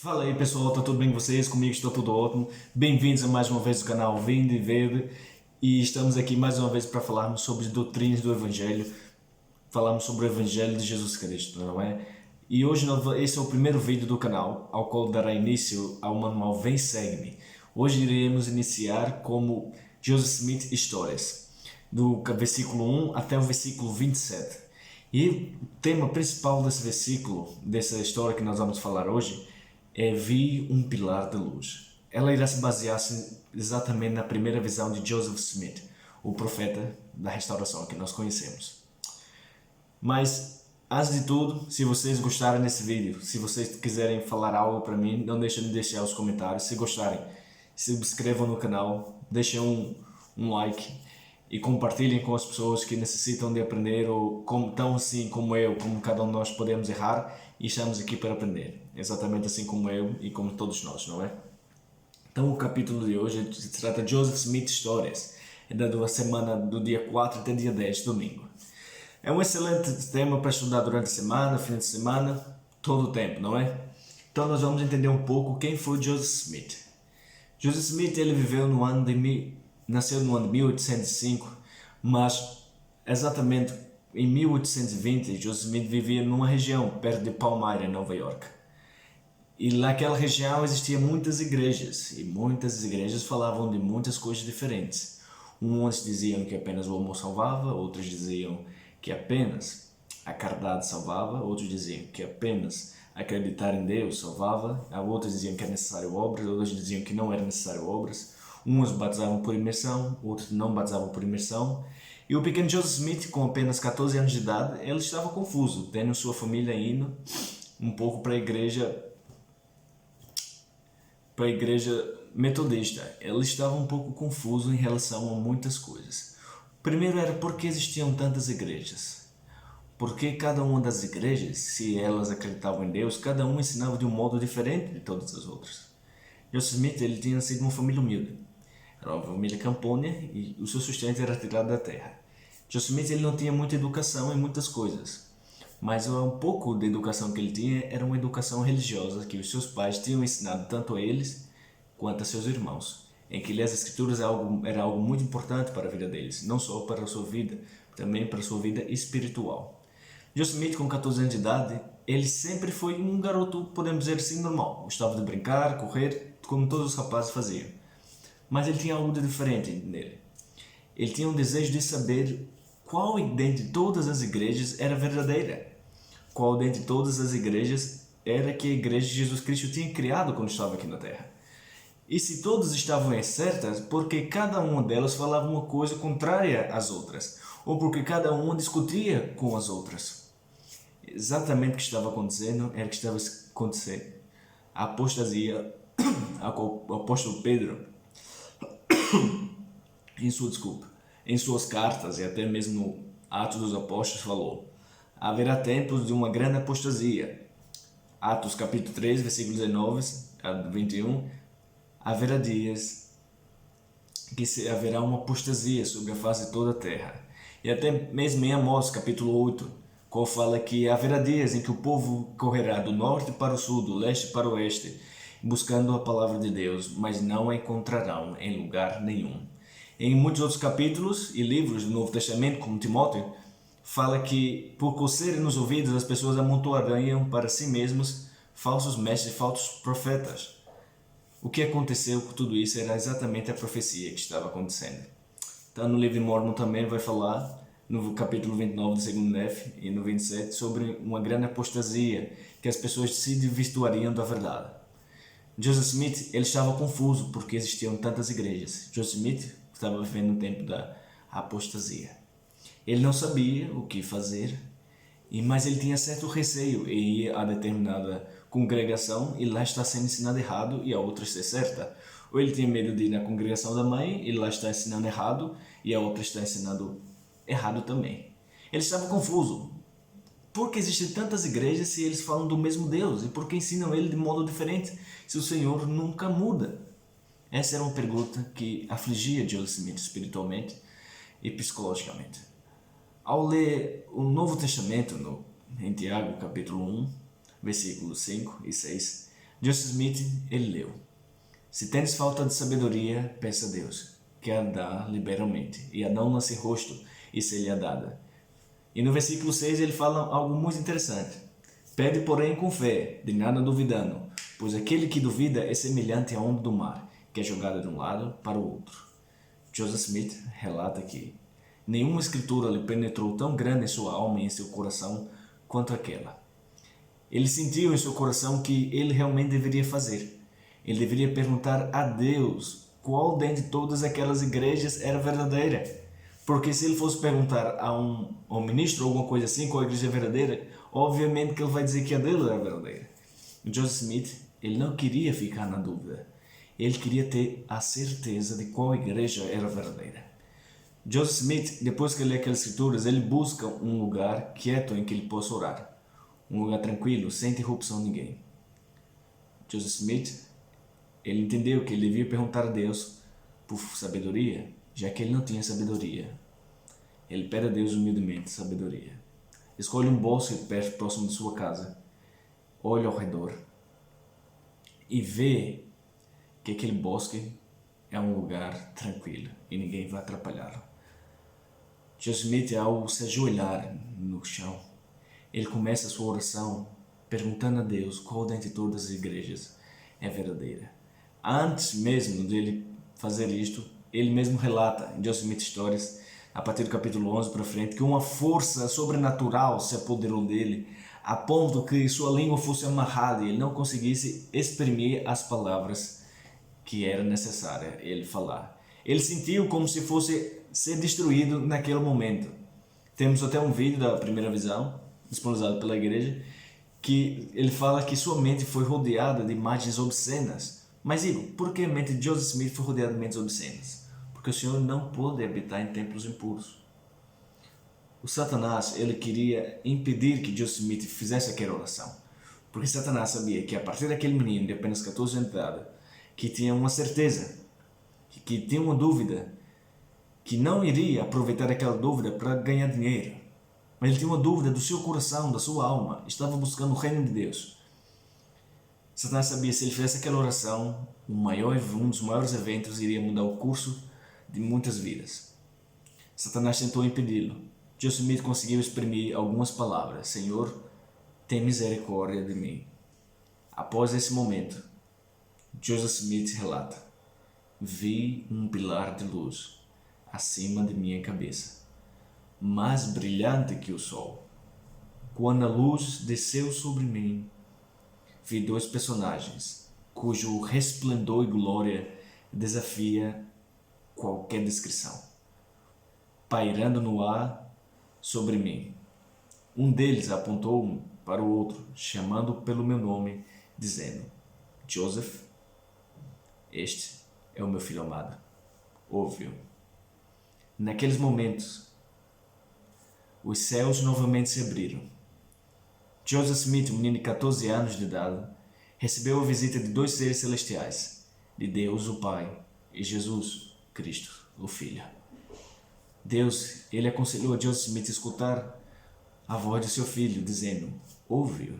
Fala aí pessoal, tá tudo bem com vocês? Comigo está tudo ótimo. Bem-vindos a mais uma vez do canal Vinde e Vede. E estamos aqui mais uma vez para falarmos sobre doutrinas do Evangelho. Falamos sobre o Evangelho de Jesus Cristo, não é? E hoje esse é o primeiro vídeo do canal, ao qual dará início ao manual Vem Segue-me. Hoje iremos iniciar como Joseph Smith Histórias, do versículo 1 até o versículo 27. E o tema principal desse versículo, dessa história que nós vamos falar hoje, é Vi um pilar de luz. Ela irá se basear exatamente na primeira visão de Joseph Smith, o profeta da restauração que nós conhecemos. Mas, antes de tudo, se vocês gostarem desse vídeo, se vocês quiserem falar algo para mim, não deixem de deixar os comentários. Se gostarem, se inscrevam no canal, deixem um like e compartilhem com as pessoas que necessitam de aprender, ou tão assim como eu, como cada um de nós podemos errar e estamos aqui para aprender, exatamente assim como eu e como todos nós, não é? Então o capítulo de hoje se trata de Joseph Smith Histórias, é da semana do dia 4 até dia 10, domingo. É um excelente tema para estudar durante a semana, fim de semana, todo o tempo, não é? Então nós vamos entender um pouco quem foi Joseph Smith. Joseph Smith ele nasceu no ano de 1805, mas exatamente em 1820 Joseph Smith vivia numa região perto de Palmyra, em Nova York. E naquela região existiam muitas igrejas, e muitas igrejas falavam de muitas coisas diferentes. Uns diziam que apenas o amor salvava, outros diziam que apenas a caridade salvava, outros diziam que apenas acreditar em Deus salvava, outros diziam que era necessário obras, outros diziam que não era necessário obras. Uns batizavam por imersão, outros não batizavam por imersão. E o pequeno Joseph Smith, com apenas 14 anos de idade, ele estava confuso, tendo sua família indo um pouco para a igreja metodista. Ele estava um pouco confuso em relação a muitas coisas. Primeiro era por que existiam tantas igrejas. Porque cada uma das igrejas, se elas acreditavam em Deus, cada uma ensinava de um modo diferente de todas as outras. Joseph Smith ele tinha sido uma família humilde. Era uma família campônia e o seu sustento era tirado da terra. Joseph Smith ele não tinha muita educação em muitas coisas, mas um pouco de educação que ele tinha era uma educação religiosa que os seus pais tinham ensinado tanto a eles quanto a seus irmãos, em que ler as escrituras era algo muito importante para a vida deles, não só para a sua vida, também para a sua vida espiritual. Joseph Smith, com 14 anos de idade, ele sempre foi um garoto, podemos dizer assim, normal. Gostava de brincar, correr, como todos os rapazes faziam. Mas ele tinha algo de diferente nele. Ele tinha um desejo de saber qual dentre todas as igrejas era verdadeira. Qual dentre todas as igrejas era que a igreja de Jesus Cristo tinha criado quando estava aqui na Terra. E se todas estavam certas, porque cada uma delas falava uma coisa contrária às outras, ou porque cada uma discutia com as outras. Exatamente o que estava acontecendo era que estava acontecendo a apostasia o apóstolo Pedro em suas cartas e até mesmo no Atos dos Apóstolos falou: haverá tempos de uma grande apostasia. Atos capítulo 3, versículo 19 a 21, haverá dias que haverá uma apostasia sobre a face de toda a terra. E até mesmo em Amós capítulo 8, qual fala que haverá dias em que o povo correrá do norte para o sul, do leste para o oeste, buscando a palavra de Deus, mas não a encontrarão em lugar nenhum. Em muitos outros capítulos e livros do Novo Testamento, como Timóteo, fala que por cocerem nos ouvidos as pessoas amontoariam para si mesmos falsos mestres e falsos profetas. O que aconteceu com tudo isso era exatamente a profecia que estava acontecendo. Então no livro de Mórmon também vai falar, no capítulo 29 do 2º Nef e no 27, sobre uma grande apostasia, que as pessoas se desvirtuariam da verdade. Joseph Smith ele estava confuso porque existiam tantas igrejas. Joseph Smith estava vivendo no tempo da apostasia. Ele não sabia o que fazer, mas ele tinha certo receio em ir a determinada congregação e lá está sendo ensinado errado e a outra ser certa. Ou ele tinha medo de ir na congregação da mãe e lá está ensinando errado e a outra está ensinando errado também. Ele estava confuso. Por que existem tantas igrejas se eles falam do mesmo Deus? E por que ensinam ele de modo diferente se o Senhor nunca muda? Essa era uma pergunta que afligia Joseph Smith espiritualmente e psicologicamente. Ao ler o Novo Testamento, em Tiago capítulo 1, versículos 5 e 6, Joseph Smith, ele leu: se tens falta de sabedoria, peça a Deus, que a dá liberalmente, e a não lance rosto, e ser-lhe dada. E no versículo 6 ele fala algo muito interessante. Pede, porém, com fé, de nada duvidando, pois aquele que duvida é semelhante à onda do mar, que é jogada de um lado para o outro. Joseph Smith relata que nenhuma escritura lhe penetrou tão grande em sua alma e em seu coração quanto aquela. Ele sentiu em seu coração que ele realmente deveria fazer. Ele deveria perguntar a Deus qual dentre todas aquelas igrejas era verdadeira. Porque se ele fosse perguntar a um ministro ou alguma coisa assim qual a igreja é verdadeira, obviamente que ele vai dizer que a dele era verdadeira. Joseph Smith, ele não queria ficar na dúvida. Ele queria ter a certeza de qual igreja era verdadeira. Joseph Smith, depois que lê aquelas escrituras, ele busca um lugar quieto em que ele possa orar. Um lugar tranquilo, sem interrupção de ninguém. Joseph Smith, ele entendeu que ele devia perguntar a Deus por sabedoria, já que ele não tinha sabedoria. Ele pede a Deus humildemente sabedoria. Escolhe um bosque perto, próximo de sua casa. Olha ao redor e vê que aquele bosque é um lugar tranquilo e ninguém vai atrapalhá-lo. Joseph Smith, ao se ajoelhar no chão, ele começa a sua oração perguntando a Deus qual dentre todas as igrejas é verdadeira. Antes mesmo dele fazer isto, ele mesmo relata em Joseph Smith Stories, a partir do capítulo 11 para frente, que uma força sobrenatural se apoderou dele, a ponto que sua língua fosse amarrada e ele não conseguisse exprimir as palavras que era necessária ele falar. Ele sentiu como se fosse ser destruído naquele momento. Temos até um vídeo da primeira visão, disponibilizado pela igreja, que ele fala que sua mente foi rodeada de imagens obscenas. Mas Igor, por que a mente de Joseph Smith foi rodeada de mentes obscenas? Porque o Senhor não pôde habitar em templos impuros. O Satanás, ele queria impedir que Joseph Smith fizesse aquela oração. Porque Satanás sabia que a partir daquele menino de apenas 14 anos de idade, que tinha uma certeza, que tinha uma dúvida, que não iria aproveitar aquela dúvida para ganhar dinheiro, mas ele tinha uma dúvida do seu coração, da sua alma, estava buscando o reino de Deus. Satanás sabia que se ele fizesse aquela oração, um dos maiores eventos iria mudar o curso de muitas vidas. Satanás tentou impedi-lo. Joseph Smith conseguiu exprimir algumas palavras: Senhor, tem misericórdia de mim. Após esse momento, Joseph Smith relata: vi um pilar de luz acima de minha cabeça, mais brilhante que o sol. Quando a luz desceu sobre mim, vi dois personagens cujo resplendor e glória desafia qualquer descrição, pairando no ar sobre mim. Um deles apontou para o outro, chamando pelo meu nome, dizendo: Joseph, este é o meu filho amado, ouve-o. Naqueles momentos, os céus novamente se abriram. Joseph Smith, um menino de 14 anos de idade, recebeu a visita de dois seres celestiais, de Deus o Pai e Jesus Cristo, o Filho. Deus, ele aconselhou a Joseph Smith escutar a voz de seu filho, dizendo: ouve-o.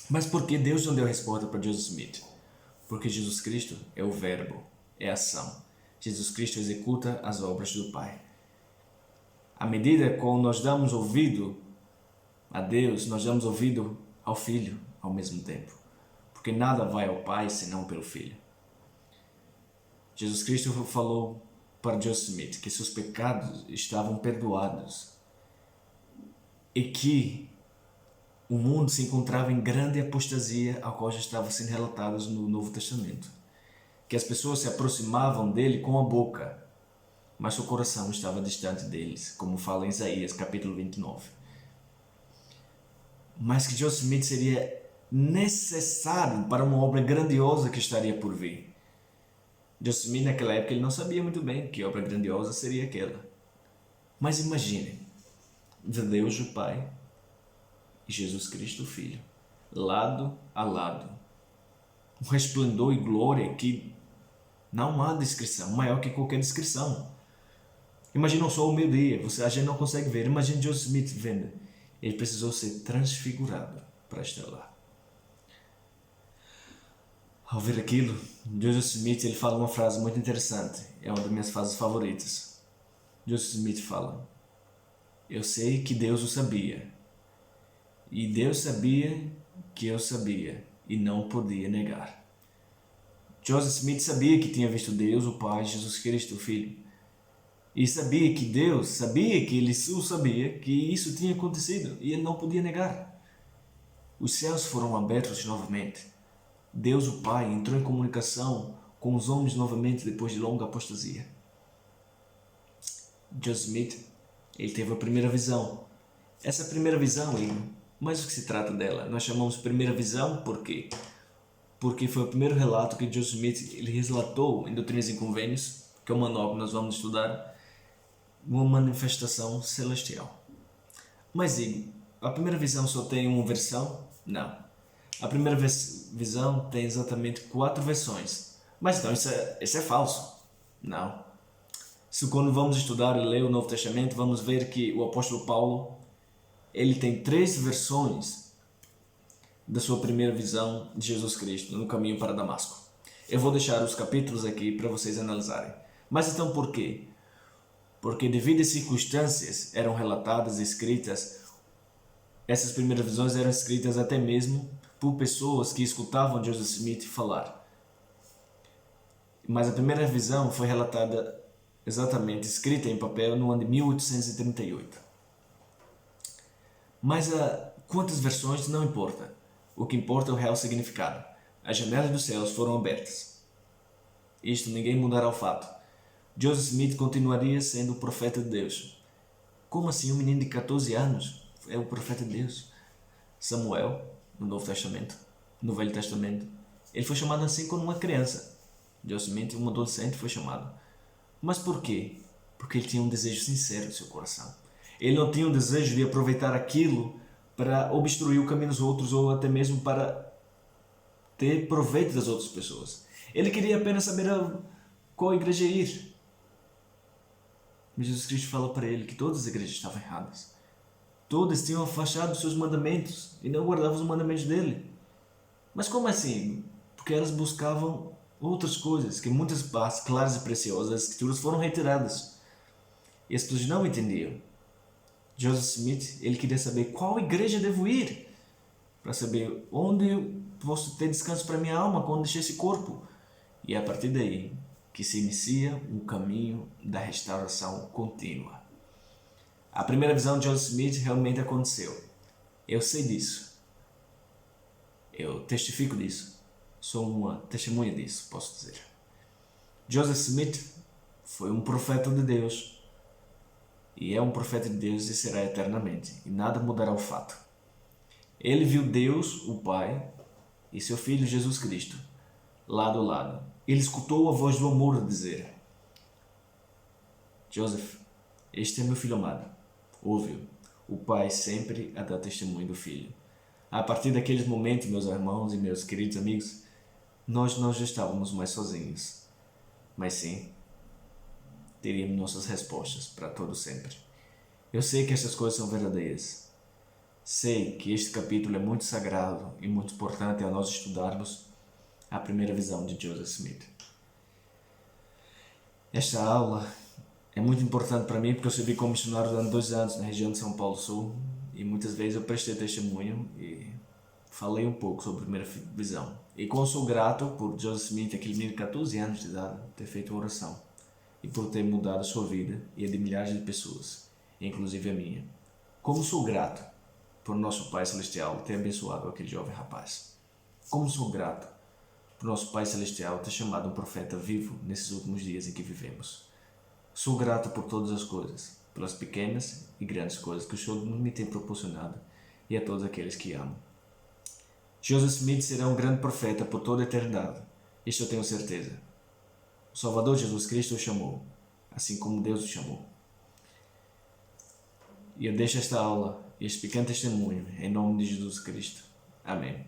Mas por que Deus não deu a resposta para Joseph Smith? Porque Jesus Cristo é o verbo, é a ação. Jesus Cristo executa as obras do Pai. À medida que nós damos ouvido a Deus, nós damos ouvido ao Filho ao mesmo tempo. Porque nada vai ao Pai senão pelo Filho. Jesus Cristo falou para Joseph Smith que seus pecados estavam perdoados e que o mundo se encontrava em grande apostasia, a qual já estava sendo relatados no Novo Testamento. Que as pessoas se aproximavam dele com a boca, mas seu coração estava distante deles, como fala em Isaías capítulo 29. Mas que Joseph Smith seria necessário para uma obra grandiosa que estaria por vir. Joseph Smith naquela época ele não sabia muito bem que obra grandiosa seria aquela. Mas imagine, de Deus o Pai e Jesus Cristo o Filho, lado a lado, um resplendor e glória que não há descrição, maior que qualquer descrição. Imagina só o meio-dia, a gente não consegue ver. Imagina Joseph Smith vendo. Ele precisou ser transfigurado para estar lá. Ao ver aquilo, Joseph Smith ele fala uma frase muito interessante, é uma das minhas frases favoritas. Joseph Smith fala: eu sei que Deus o sabia, e Deus sabia que eu sabia, e não podia negar. Joseph Smith sabia que tinha visto Deus, o Pai, Jesus Cristo, o Filho, e sabia que Deus sabia que ele o sabia que isso tinha acontecido, e ele não podia negar. Os céus foram abertos novamente. Deus, o Pai, entrou em comunicação com os homens novamente depois de longa apostasia. Joseph Smith, ele teve a primeira visão. Essa primeira visão, mas o que se trata dela? Nós chamamos de primeira visão por quê? Porque foi o primeiro relato que Joseph Smith ele relatou em Doutrinas e Convênios, que é o manual que nós vamos estudar, uma manifestação celestial. Mas a primeira visão só tem uma versão? Não. A primeira visão tem exatamente 4 versões. Mas então isso é falso? Não. Se quando vamos estudar e ler o Novo Testamento, vamos ver que o apóstolo Paulo ele tem 3 versões da sua primeira visão de Jesus Cristo no caminho para Damasco. Eu vou deixar os capítulos aqui para vocês analisarem. Mas então por quê? Porque devido às circunstâncias eram relatadas e escritas, essas primeiras visões eram escritas até mesmo por pessoas que escutavam Joseph Smith falar. Mas a primeira visão foi relatada exatamente, escrita em papel no ano de 1838. Mas quantas versões não importa. O que importa é o real significado. As janelas dos céus foram abertas. Isto ninguém mudará o fato. Joseph Smith continuaria sendo o profeta de Deus. Como assim um menino de 14 anos é o profeta de Deus? Samuel, no Novo Testamento, no Velho Testamento, ele foi chamado assim quando uma criança. Joseph Smith, um adolescente, foi chamado. Mas por quê? Porque ele tinha um desejo sincero no seu coração. Ele não tinha um desejo de aproveitar aquilo para obstruir o caminho dos outros ou até mesmo para ter proveito das outras pessoas. Ele queria apenas saber a qual igreja ir. Mas Jesus Cristo fala para ele que todas as igrejas estavam erradas. Todas tinham afastado os seus mandamentos e não guardavam os mandamentos dele. Mas como assim? Porque elas buscavam outras coisas, que muitas partes claras e preciosas das escrituras foram retiradas. E as pessoas não entendiam. Joseph Smith, ele queria saber qual igreja devo ir, para saber onde eu posso ter descanso para minha alma quando deixar esse corpo. E é a partir daí que se inicia o caminho da restauração contínua. A primeira visão de Joseph Smith realmente aconteceu. Eu sei disso. Eu testifico disso. Sou uma testemunha disso, posso dizer. Joseph Smith foi um profeta de Deus. E é um profeta de Deus e será eternamente. E nada mudará o fato. Ele viu Deus, o Pai, e seu Filho Jesus Cristo, lado a lado. Ele escutou a voz do amor dizer: Joseph, este é meu filho amado. Ouve-o. O Pai sempre a dá testemunho do Filho. A partir daqueles momentos, meus irmãos e meus queridos amigos, nós não já estávamos mais sozinhos. Mas sim, teríamos nossas respostas para todo sempre. Eu sei que essas coisas são verdadeiras. Sei que este capítulo é muito sagrado e muito importante a nós estudarmos a primeira visão de Joseph Smith. Esta aula é muito importante para mim porque eu servi como missionário durante 2 anos na região de São Paulo Sul e muitas vezes eu prestei testemunho e falei um pouco sobre a primeira visão. E como sou grato por Joseph Smith, aquele menino de 14 anos de idade, ter feito uma oração e por ter mudado a sua vida e a de milhares de pessoas, inclusive a minha. Como sou grato por nosso Pai Celestial ter abençoado aquele jovem rapaz. Como sou grato por nosso Pai Celestial ter chamado um profeta vivo nesses últimos dias em que vivemos. Sou grato por todas as coisas, pelas pequenas e grandes coisas que o Senhor me tem proporcionado e a todos aqueles que amam. Joseph Smith será um grande profeta por toda a eternidade, isto eu tenho certeza. O Salvador Jesus Cristo o chamou, assim como Deus o chamou. E eu deixo esta aula e este pequeno testemunho em nome de Jesus Cristo. Amém.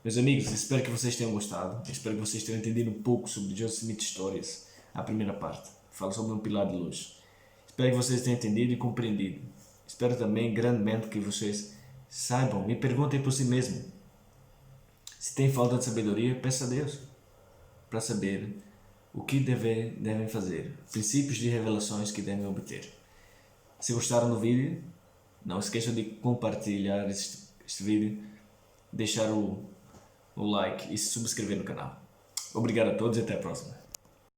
Meus amigos, espero que vocês tenham gostado. Espero que vocês tenham entendido um pouco sobre Joseph Smith Stories, a primeira parte. Falo sobre um pilar de luz. Espero que vocês tenham entendido e compreendido. Espero também grandemente que vocês saibam e perguntem por si mesmos Se tem falta de sabedoria, peça a Deus para saber o que devem fazer, princípios de revelações que devem obter. Se gostaram do vídeo, não esqueçam de compartilhar este vídeo, deixar o like e se subscrever no canal. Obrigado a todos e até a próxima.